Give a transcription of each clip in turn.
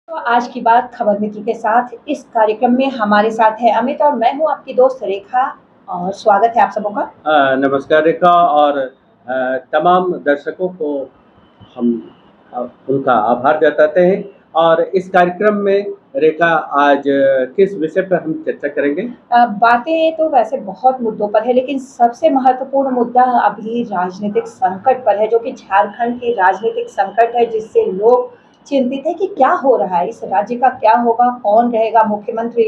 तो आज की बात खबर मित्र के साथ इस कार्यक्रम में हमारे साथ है अमित और मैं हूँ आपकी दोस्त रेखा और स्वागत है आप सबों का। नमस्कार रेखा और तमाम दर्शकों को हम उनका आभार जताते हैं। और इस कार्यक्रम में रेखा आज किस विषय पर हम चर्चा करेंगे? बातें तो वैसे बहुत मुद्दों पर है लेकिन सबसे महत्वपूर्ण मुद्दा अभी राजनीतिक संकट पर है जो कि झारखंड की राजनीतिक संकट है जिससे लोग चिंतित है कि क्या हो रहा है, इस राज्य का क्या होगा, कौन रहेगा मुख्यमंत्री,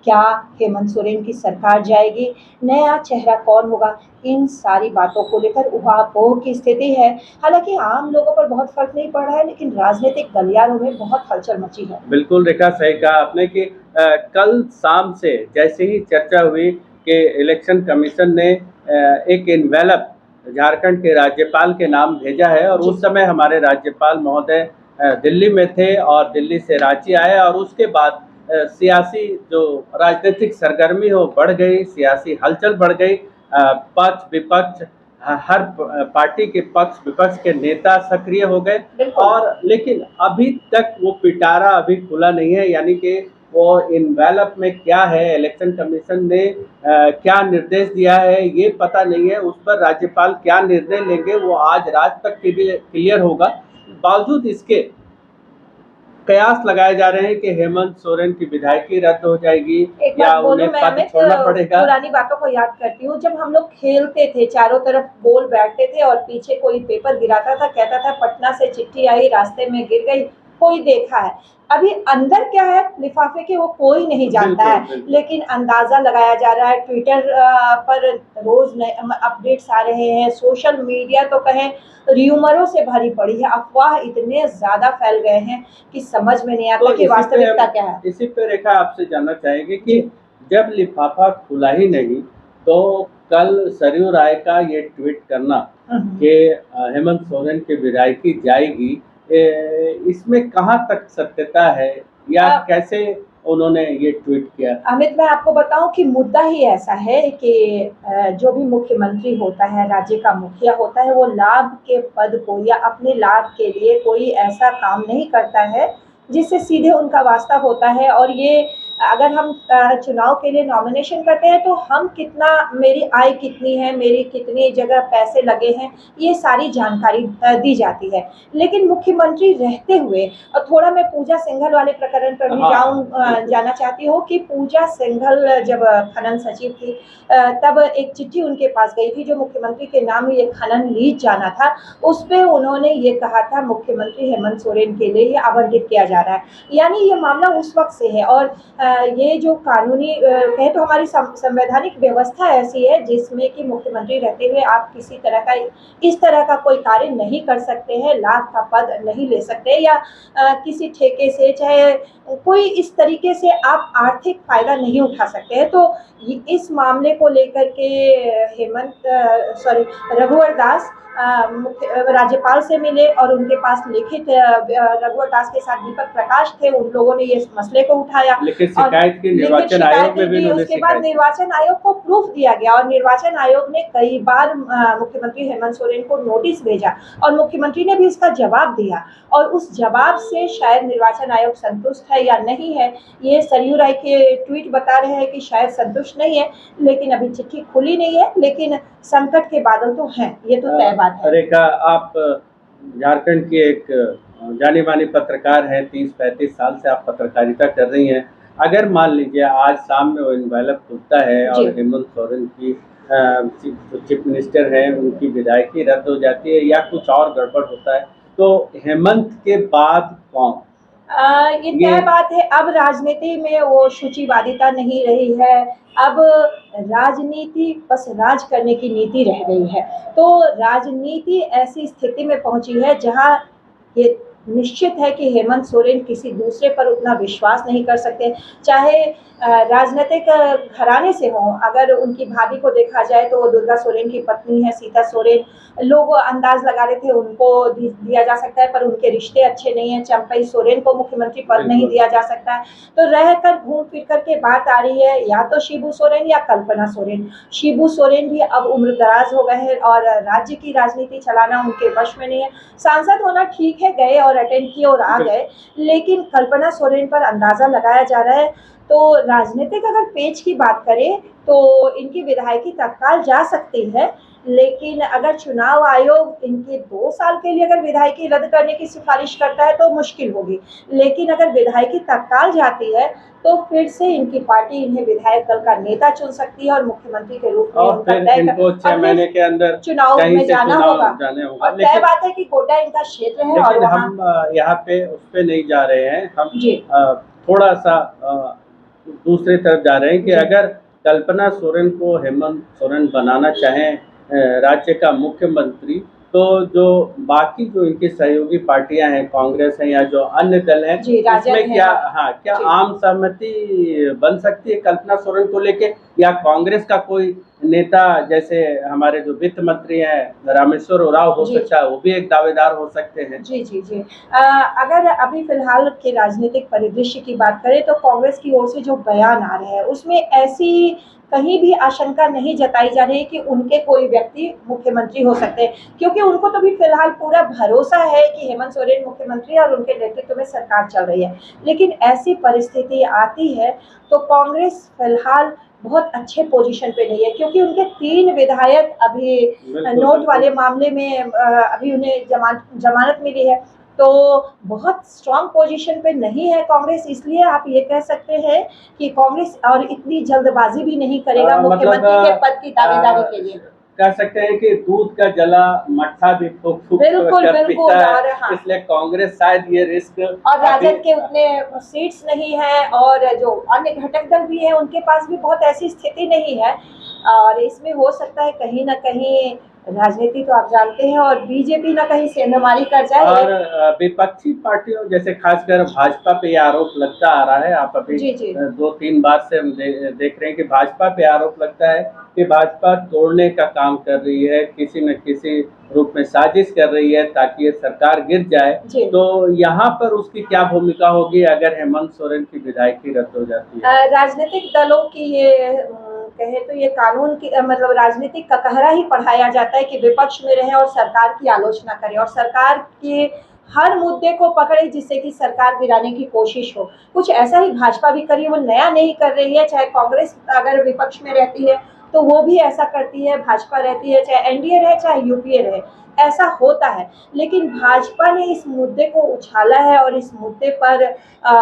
क्या हेमंत सोरेन की सरकार जाएगी, नया चेहरा कौन होगा, इन सारी बातों को लेकर उहापोह की स्थिति है। हालांकि आम लोगों पर बहुत फर्क नहीं पड़ रहा है लेकिन राजनीतिक गलियारों में बहुत हलचल मची है। बिल्कुल रेखा, सही कहा आपने कि कल शाम से जैसे ही चर्चा हुई कि इलेक्शन कमीशन ने एक एनवेलप झारखंड के राज्यपाल के नाम भेजा है और उस समय हमारे राज्यपाल महोदय दिल्ली में थे और दिल्ली से रांची आए और उसके बाद सियासी जो राजनीतिक सरगर्मी हो बढ़ गई, सियासी हलचल बढ़ गई। पक्ष विपक्ष हर पार्टी के पक्ष विपक्ष के नेता सक्रिय हो गए और लेकिन अभी तक वो पिटारा अभी खुला नहीं है, यानी कि वो इनवेलप में क्या है, इलेक्शन कमीशन ने क्या निर्देश दिया है ये पता नहीं है। उस पर राज्यपाल क्या निर्णय लेंगे वो आज रात तक क्लियर होगा। बावजूद इसके कयास लगाए जा रहे हैं कि हेमंत सोरेन की विधायकी रद्द हो जाएगी या उन्हें पद छोड़ना पड़ेगा। पुरानी बातों को याद करती हूँ, जब हम लोग खेलते थे चारों तरफ गोल बैठते थे और पीछे कोई पेपर गिराता था, कहता था पटना से चिट्ठी आई रास्ते में गिर गई, कोई देखा है। अभी अंदर क्या है लिफाफे के वो कोई नहीं जानता है, लेकिन अंदाजा लगाया जा रहा है। ट्विटर पर रोज नए अपडेट्स आ रहे हैं, सोशल मीडिया तो कहें र्यूमरों से भरी पड़ी है, अफवाह इतने ज्यादा फैल गए हैं कि समझ में नहीं आता कि वास्तविकता क्या है। इसी पे रेखा आपसे जानना चाहेंगे कि जब लिफाफा खुला ही नहीं तो कल सरयू राय का ये ट्वीट करना कि हेमंत सोरेन की विधायकी जाएगी, इसमें कहाँ तक सत्यता है या कैसे उन्होंने ये ट्वीट किया? अमित, मैं आपको बताऊं कि मुद्दा ही ऐसा है कि जो भी मुख्यमंत्री होता है, राज्य का मुखिया होता है, वो लाभ के पद को या अपने लाभ के लिए कोई ऐसा काम नहीं करता है जिससे सीधे उनका वास्ता होता है। और ये अगर हम चुनाव के लिए नॉमिनेशन करते हैं तो हम कितना, मेरी आय कितनी है, मेरी कितनी जगह पैसे लगे हैं, ये सारी जानकारी दी जाती है। लेकिन मुख्यमंत्री रहते हुए, और थोड़ा मैं पूजा सिंघल वाले प्रकरण पर भी जाना चाहती हूँ कि पूजा सिंघल जब खनन सचिव थी तब एक चिट्ठी उनके पास गई थी जो मुख्यमंत्री के नाम ये खनन लीज जाना था। उस पे उन्होंने ये कहा था मुख्यमंत्री हेमंत सोरेन के लिए ये आवंटित किया जा रहा है। यानी ये मामला उस वक्त से है और ये जो कानूनी कहें तो हमारी संवैधानिक व्यवस्था ऐसी है जिसमें कि मुख्यमंत्री रहते हुए आप किसी तरह का इस तरह का कोई कार्य नहीं कर सकते हैं, लाभ का पद नहीं ले सकते या किसी ठेके से चाहे कोई इस तरीके से आप आर्थिक फायदा नहीं उठा सकते हैं। तो इस मामले को लेकर के रघुवर दास राज्यपाल से मिले और उनके पास लिखित रघुवर दास के साथ दीपक प्रकाश थे, उन लोगों ने ये मसले को उठाया। लेकिन शिकायत की निर्वाचन आयोग में भी उसके बाद निर्वाचन आयोग को प्रूफ दिया गया और निर्वाचन आयोग ने कई बार मुख्यमंत्री हेमंत सोरेन को नोटिस भेजा और मुख्यमंत्री ने भी इसका जवाब दिया और उस जवाब से शायद निर्वाचन आयोग संतुष्ट है या नहीं है, ये सरयू राय के ट्वीट बता रहे हैं कि शायद संतुष्ट नहीं है। लेकिन अभी चिट्ठी खुली नहीं है, लेकिन संकट के बादल तो हैं, ये तो तय बात है। रेखा, आप झारखंड की एक जानी मानी पत्रकार हैं, 30-35 साल से आप पत्रकारिता कर रही हैं। अगर मान लीजिए आज शाम में वो इनवेलप खुलता है और हेमंत सोरेन की चीफ मिनिस्टर हैं उनकी विधायकी रद्द हो जाती है या कुछ और गड़बड़ होता है, तो हेमंत के बाद कौन? ये तय बात है। अब राजनीति में वो शुचिवादिता नहीं रही है, अब राजनीति बस राज करने की नीति रह गई है। तो राजनीति ऐसी स्थिति में पहुंची है जहां ये निश्चित है कि हेमंत सोरेन किसी दूसरे पर उतना विश्वास नहीं कर सकते, चाहे राजनीतिक घराने से हों। अगर उनकी भाभी को देखा जाए तो वो दुर्गा सोरेन की पत्नी है, सीता सोरेन। लोग अंदाज लगा रहे थे उनको दिया जा सकता है पर उनके रिश्ते अच्छे नहीं हैं, चंपई सोरेन को मुख्यमंत्री पद नहीं दिया जा सकता है। तो रहकर घूम फिर कर के बात आ रही है या तो शिबू सोरेन या कल्पना सोरेन। शिबू सोरेन भी अब उम्रदराज हो गए हैं और राज्य की राजनीति चलाना उनके वश में नहीं है। सांसद होना ठीक है, गए और अटेंड किए और आ गए, लेकिन कल्पना सोरेन पर अंदाजा लगाया जा रहा है। तो राजनीतिक अगर पेच की बात करें तो इनकी विधायकी तत्काल जा सकती है, लेकिन अगर चुनाव आयोग इनके 2 साल के लिए अगर विधायकी रद्द करने की सिफारिश करता है तो मुश्किल होगी, लेकिन अगर विधायकी तत्काल जाती है तो फिर से इनकी पार्टी इन्हें विधायक दल का नेता चुन सकती है और मुख्यमंत्री के रूप में और उनका फिर तय इनको 6 महीने के अंदर चुनाव कहीं में से जाना चुनाव होगा। जाने होगा। और तय बात है कि गोड्डा इनका क्षेत्र है और लेकिन वहाँ हम यहाँ पे उस पे नहीं जा रहे हैं, हम जी थोड़ा सा दूसरी तरफ जा रहे हैं कि जी। अगर कल्पना सोरेन को हेमंत सोरेन बनाना चाहें राज्य का मुख्यमंत्री, तो जो बाकी जो इनकी सहयोगी पार्टियां हैं, कांग्रेस है या जो अन्य दल हैं, जी, राजद उसमें है। क्या क्या जी। आम सहमति बन सकती है कल्पना सोरेन को लेके, या कांग्रेस का कोई नेता जैसे हमारे जो वित्त मंत्री हैं रामेश्वर उरांव हो जी। सकता है, वो भी एक दावेदार हो सकते हैं? जी, जी, जी। अगर अभी फ़िलहाल के राजनीतिक परिदृश्य की बात करें तो कांग्रेस की ओर से जो बयान आ रहे हैं, उसमें ऐसी कहीं भी आशंका नहीं जताई जा रही है कि उनके कोई व्यक्ति मुख्यमंत्री हो सकते हैं, क्योंकि उनको तो अभी फ़िलहाल पूरा भरोसा है कि हेमंत सोरेन मुख्यमंत्री है और उनके नेतृत्व में सरकार चल रही है। लेकिन ऐसी परिस्थिति आती है, तो कांग्रेस फ़िलहाल बहुत अच्छे पोज़ीशन पे नहीं है, क्योंकि उनके 3 विधायक अभी नोट वाले मामले में अभी उन्हें जमानत मिली है, तो बहुत स्ट्रॉन्ग पोजीशन पे नहीं है कांग्रेस, इसलिए आप ये कह सकते हैं कि कांग्रेस और इतनी जल्दबाजी भी नहीं करेगा मुख्यमंत्री के पद की दावेदारी के लिए। कह सकते हैं कि दूध का जला मट्ठा भी फूक फूक बिल्कुल, कर बिल्कुल। पीता और है, हाँ। इसलिए कांग्रेस शायद ये रिस्क और राजद के उतने सीट्स नहीं है और जो अन्य घटक दल भी है उनके पास भी बहुत ऐसी स्थिति नहीं है, और इसमें हो सकता है कहीं ना कहीं राजनीति तो आप जानते हैं और बीजेपी ना कहीं सेंधमारी कर जाए। और विपक्षी पार्टियों जैसे खासकर भाजपा पे ये आरोप लगता आ रहा है, आप अभी जी, जी। 2-3 बार से हम देख रहे हैं कि भाजपा पे आरोप लगता है कि भाजपा तोड़ने का काम कर रही है, किसी न किसी रूप में साजिश कर रही है ताकि ये सरकार गिर जाए। जी। तो यहाँ पर उसकी क्या भूमिका होगी अगर हेमंत सोरेन की विधायकी रद्द हो जाती है? राजनीतिक दलों की ये कहे तो ये कानून की मतलब राजनीतिक ककहरा ही पढ़ाया जाता है कि विपक्ष में रहे और सरकार की आलोचना करे और सरकार के हर मुद्दे को पकड़े जिससे कि सरकार गिराने की कोशिश हो। कुछ ऐसा ही भाजपा भी करी, वो नया नहीं कर रही है, चाहे कांग्रेस अगर विपक्ष में रहती है तो वो भी ऐसा करती है, भाजपा रहती है, चाहे एनडीए रहे चाहे यूपीए रहे, ऐसा होता है। लेकिन भाजपा ने इस मुद्दे को उछाला है और इस मुद्दे पर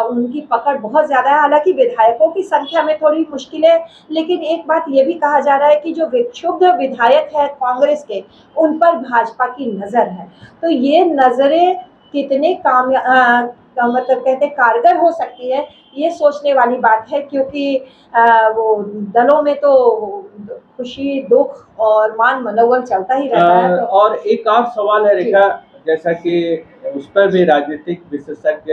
उनकी पकड़ बहुत ज़्यादा है। हालांकि विधायकों की संख्या में थोड़ी मुश्किल है, लेकिन एक बात ये भी कहा जा रहा है कि जो विक्षुब्ध विधायक है कांग्रेस के, उन पर भाजपा की नज़र है। तो ये नज़रें कितने मतलब कहते कारगर हो सकती है, ये सोचने वाली बात है, क्योंकि वो दलों में तो खुशी दुख और मान मनोबल चलता ही रहता है। तो और एक और सवाल है रेखा, जैसा कि उस पर भी राजनीतिक विशेषज्ञ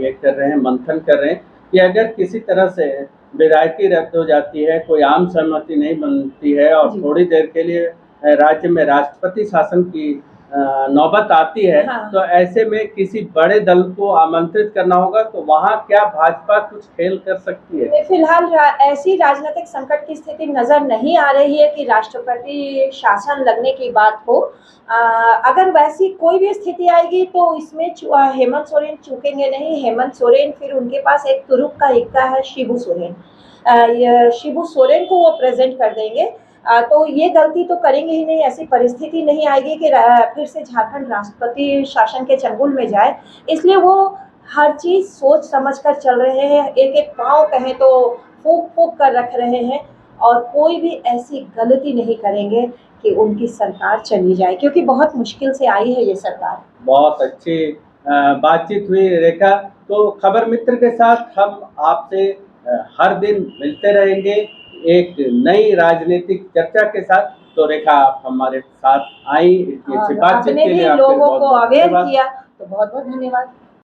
ये कर रहे हैं, मंथन कर रहे हैं कि अगर किसी तरह से विधायकी रद्द हो जाती है, कोई आम सहमति नहीं बनती है और थोड़ी देर के लिए राज्य में राष्ट्रपति शासन की नौबत आती है, हाँ। तो ऐसे में किसी बड़े दल को आमंत्रित करना होगा, तो वहाँ क्या भाजपा कुछ खेल कर सकती है? फिलहाल ऐसी राजनीतिक संकट की स्थिति नजर नहीं आ रही है कि राष्ट्रपति शासन लगने की बात हो। अगर वैसी कोई भी स्थिति आएगी तो इसमें हेमंत सोरेन चूकेंगे नहीं। हेमंत सोरेन फिर उनके पास एक तुरुप का इक्का है, शिबू सोरेन। शिबू सोरेन को वो प्रेजेंट कर देंगे, तो ये गलती तो करेंगे ही नहीं। ऐसी परिस्थिति नहीं आएगी कि फिर से झारखंड राष्ट्रपति शासन के चंगुल में जाए, इसलिए वो हर चीज़ सोच समझ कर चल रहे हैं, एक एक पाँव कहें तो फूंक फूंक कर रख रहे हैं और कोई भी ऐसी गलती नहीं करेंगे कि उनकी सरकार चली जाए, क्योंकि बहुत मुश्किल से आई है ये सरकार। बहुत अच्छी बातचीत हुई रेखा। तो खबर मित्र के साथ हम आपसे हर दिन मिलते रहेंगे एक नई राजनीतिक चर्चा के साथ। तो रेखा, आप हमारे साथ आई, इतनी अच्छी बातचीत के लिए आपने भी आपके लोगों को बहुत-बहुत अवेयर धन्यवाद। किया, तो बहुत बहुत धन्यवाद।